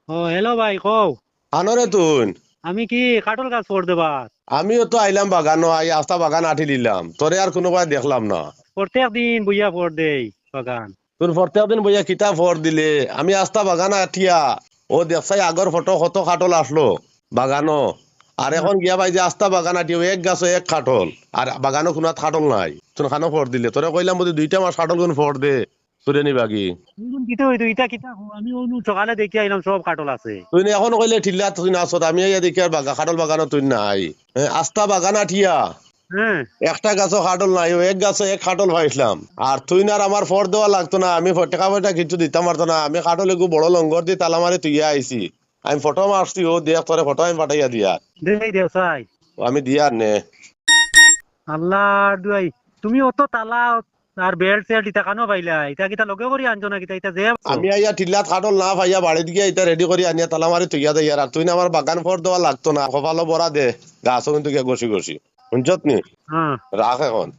ও hello ভাই কও। আনরে তুন আমি কি কাটল গাছ ফোর দেবা? আমিও তো আইলাম বাগানো আই আস্তা বাগান আঠি দিলাম তোরে আর কোনোবাই দেখলাম না। প্রত্যেক দিন বইয়া ফোর দেই বাগান। তোর প্রত্যেক দিন বইয়া কিতা ভর দিলে আমি আস্তা বাগান আঠিয়া ও দেখছাই আগর ফটো কত খাটল আসলো বাগানো। আর এখন গিয়া ভাই যে আস্তা বাগান আঠিও এক গাছ এক খাটল আর বাগানো কোনো খাটল নাই তোর খানো ফর দিলে তোরে কইলাম বুঝি দুইটা মাস খাটল কোন ফর দে তোরে নিবাগি। কিতা হইতো ইটা কিতা হো? আমি অনু সকালে দেখি আইলাম সব কাটল আছে। তুই এখন কইলে ঠিল্লা তুই না আসত আমি ইয়া দেখি আর খাটল বাগানো তুই নাই। আস্তা বাগান আঠিয়া হ্যাঁ। একটা গাছও খাটল নাই ও এক গাছে এক খাটল পাইছিলাম। আর তুই না আর আমার ফর দেওয়া লাগতো না আমি টাকা পয়সা কিছু দিতাম পারতো না আমি খাটল একটু বড় লঙ্গর দিয়ে তালা মারি তুই আইছি। আমি ফটো মারছি ও দেখ তোরে ফটো আমি পাঠাইয়া দিয়া দেই দেও চাই। ও আমি দিয়ার নে। আল্লাহ দুয়াই, তুমি অত তালা আর বেল্ট সেল্ট ইটা কানো পাইলা? ইটা কিতা লগে করি আনছো না কিতা? ইটা যে আছো। আমি আইয়া টিল্লাত খাটল না ভাইয়া বাড়িতে গিয়ে এটা রেডি করে আনিয়া তালা মারি তুইয়া দেয় আর তুই না আমার বাগান ফর দেওয়া লাগতো না কপালো বড়া দে গাছও কিন্তু গিয়া গছি গছি শুনছত নি। হ্যাঁ। রাখ এখন।